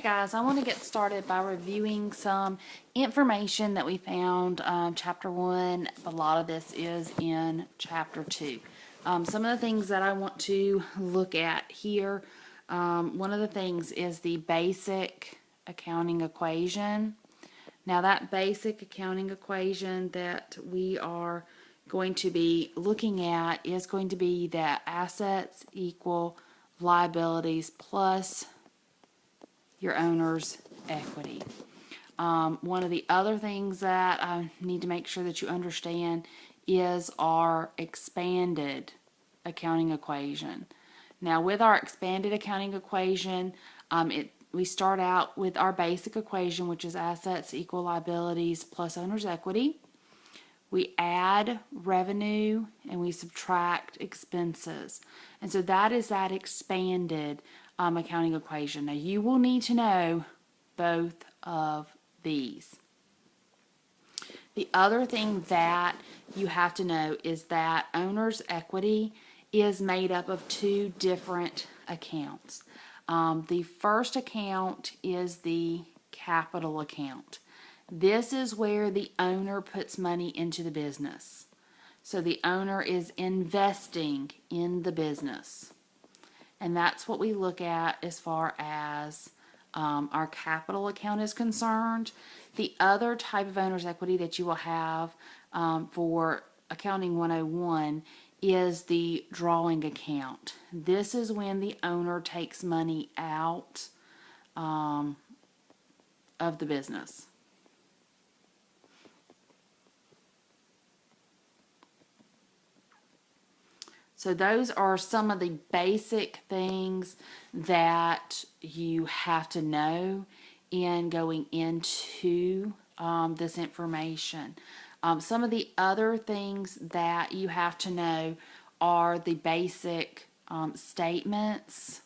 Alright guys, I want to get started by reviewing some information that we found chapter 1. A lot of this is in chapter 2. Some of the things that I want to look at here, one of the things is the basic accounting equation. Now that basic accounting equation that we are going to be looking at is going to be that assets equal liabilities plus your owner's equity. One of the other things that I need to make sure that you understand is our expanded accounting equation. Now with our expanded accounting equation, we start out with our basic equation, which is assets equal liabilities plus owner's equity. We add revenue and we subtract expenses. And so that is that expanded accounting equation. Now you will need to know both of these. The other thing that you have to know is that owner's equity is made up of two different accounts. The first account is the capital account. This is where the owner puts money into the business. So the owner is investing in the business. And that's what we look at as far as our capital account is concerned. The other type of owner's equity that you will have for Accounting 101 is the drawing account. This is when the owner takes money out of the business. So those are some of the basic things that you have to know in going into this information. Some of the other things that you have to know are the basic statements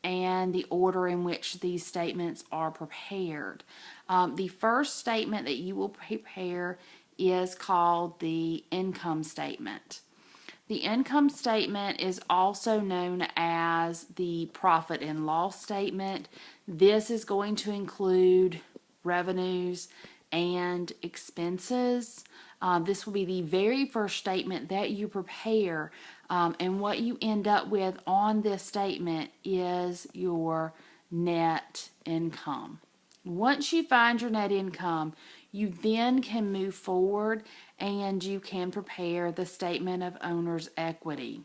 and the order in which these statements are prepared. The first statement that you will prepare is called the income statement. The income statement is also known as the profit and loss statement. This is going to include revenues and expenses. This will be the very first statement that you prepare, and what you end up with on this statement is your net income. Once you find your net income, you then can move forward and you can prepare the statement of owner's equity.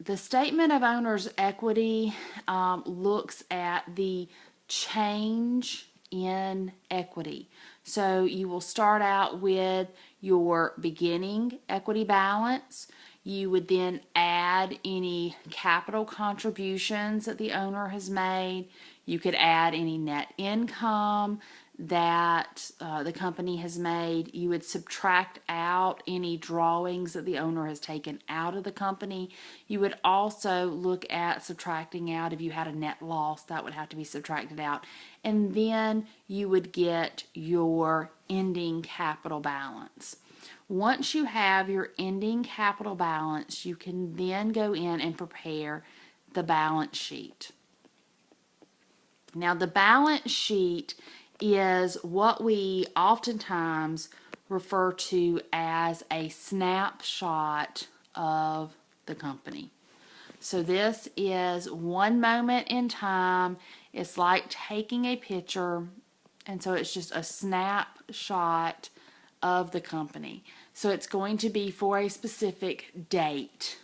The statement of owner's equity looks at the change in equity. So you will start out with your beginning equity balance. You would then add any capital contributions that the owner has made. You could add any net income that the company has made. You would subtract out any drawings that the owner has taken out of the company. You would also look at subtracting out if you had a net loss, that would have to be subtracted out. And then you would get your ending capital balance. Once you have your ending capital balance, you can then go in and prepare the balance sheet. Now, the balance sheet is what we oftentimes refer to as a snapshot of the company. So this is one moment in time. It's like taking a picture, and so it's just a snapshot of the company. So it's going to be for a specific date.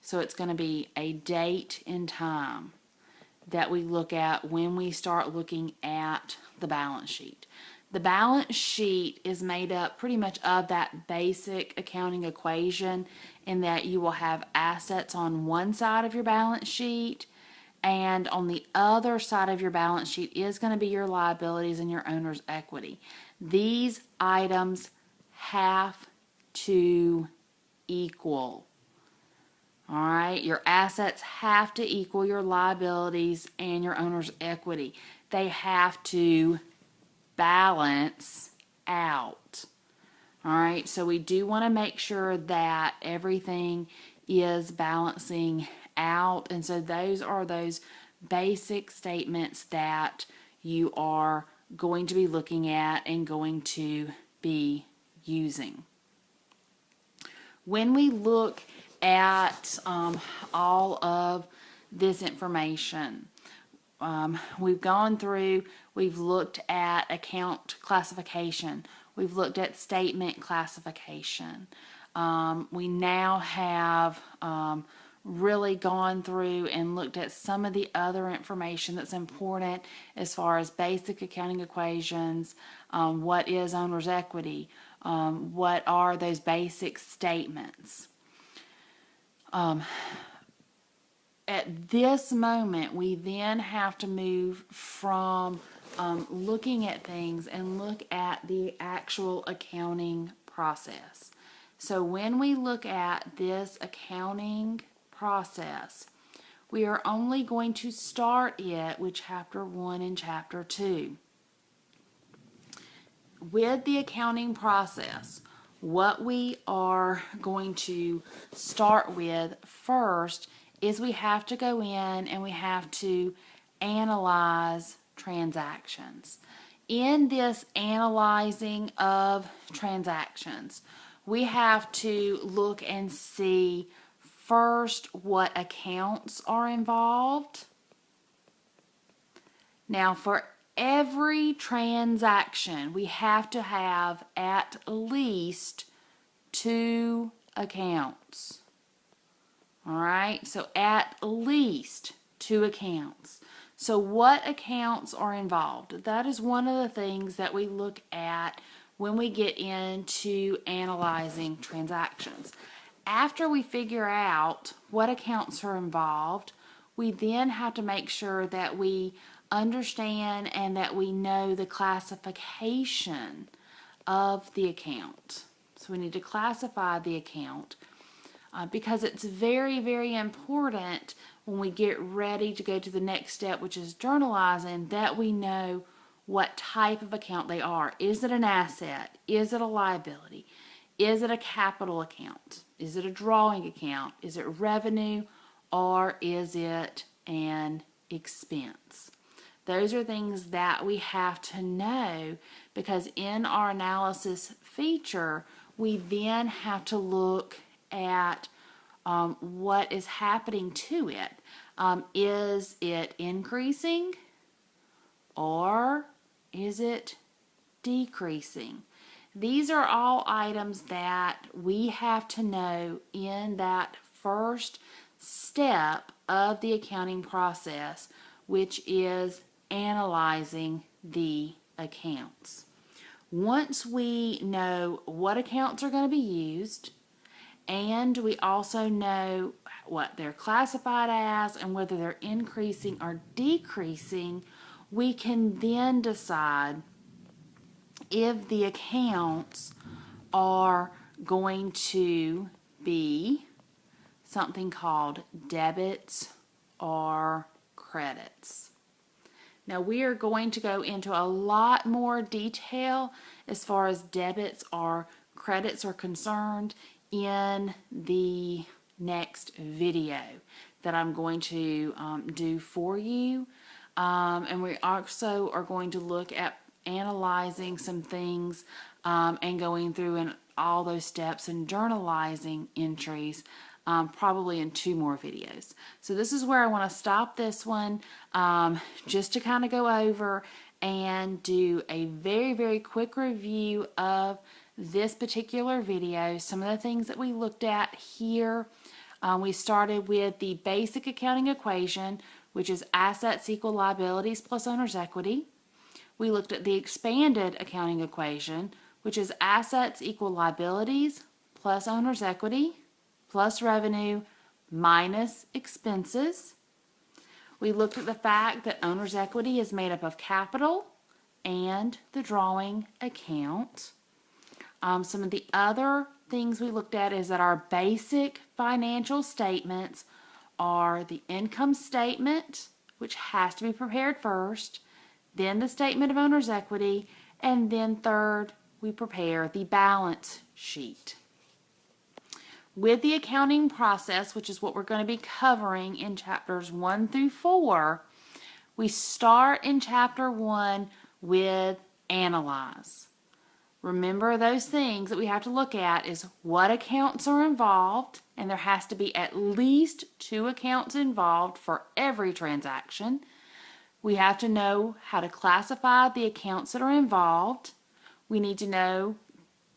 So it's going to be a date in time that we look at when we start looking at the balance sheet. The balance sheet is made up pretty much of that basic accounting equation, in that you will have assets on one side of your balance sheet, and on the other side of your balance sheet is going to be your liabilities and your owner's equity. These items have to equal. All right, your assets have to equal your liabilities and your owner's equity. They have to balance out. All right, so we do want to make sure that everything is balancing out. And so those are those basic statements that you are going to be looking at and going to be using. When we look at all of this information, we've gone through, we've looked at account classification, we've looked at statement classification. We now have really gone through and looked at some of the other information that's important as far as basic accounting equations, what is owner's equity, what are those basic statements. At this moment, we then have to move from looking at things and look at the actual accounting process. So when we look at this accounting process, we are only going to start it with Chapter 1 and Chapter 2. With the accounting process, what we are going to start with first is we have to go in and we have to analyze transactions. In this analyzing of transactions, we have to look and see first what accounts are involved. Now, for every transaction, we have to have at least 2 accounts. All right, so at least 2 accounts. So what accounts are involved? That is one of the things that we look at when we get into analyzing transactions. After we figure out what accounts are involved, we then have to make sure that we understand and that we know the classification of the account. So we need to classify the account because it's very, very important when we get ready to go to the next step, which is journalizing, that we know what type of account they are. Is it an asset? Is it a liability? Is it a capital account? Is it a drawing account? Is it revenue? Or is it an expense? Those are things that we have to know, because in our analysis feature, we then have to look at what is happening to it. Is it increasing or is it decreasing? These are all items that we have to know in that first step of the accounting process, which is analyzing the accounts. Once we know what accounts are going to be used, and we also know what they're classified as and whether they're increasing or decreasing, we can then decide if the accounts are going to be something called debits or credits. Now we are going to go into a lot more detail as far as debits or credits are concerned in the next video that I'm going to do for you. And we also are going to look at analyzing some things and going through and all those steps and journalizing entries probably in 2 more videos. So this is where I want to stop this one just to kind of go over and do a very, very quick review of this particular video. Some of the things that we looked at here, we started with the basic accounting equation, which is assets equal liabilities plus owner's equity. We looked at the expanded accounting equation, which is assets equal liabilities plus owner's equity plus revenue minus expenses. We looked at the fact that owner's equity is made up of capital and the drawing account. Some of the other things we looked at is that our basic financial statements are the income statement, which has to be prepared first, then the statement of owner's equity, and then third, we prepare the balance sheet. with the accounting process, which is what we're going to be covering in chapters 1 through 4, we start in chapter 1 with analyze. Remember, those things that we have to look at is what accounts are involved, and there has to be at least 2 accounts involved for every transaction. We have to know how to classify the accounts that are involved. We need to know,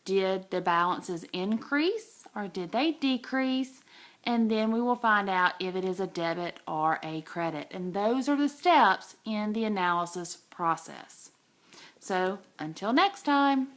did the balances increase or did they decrease? And then we will find out if it is a debit or a credit. And those are the steps in the analysis process. So until next time.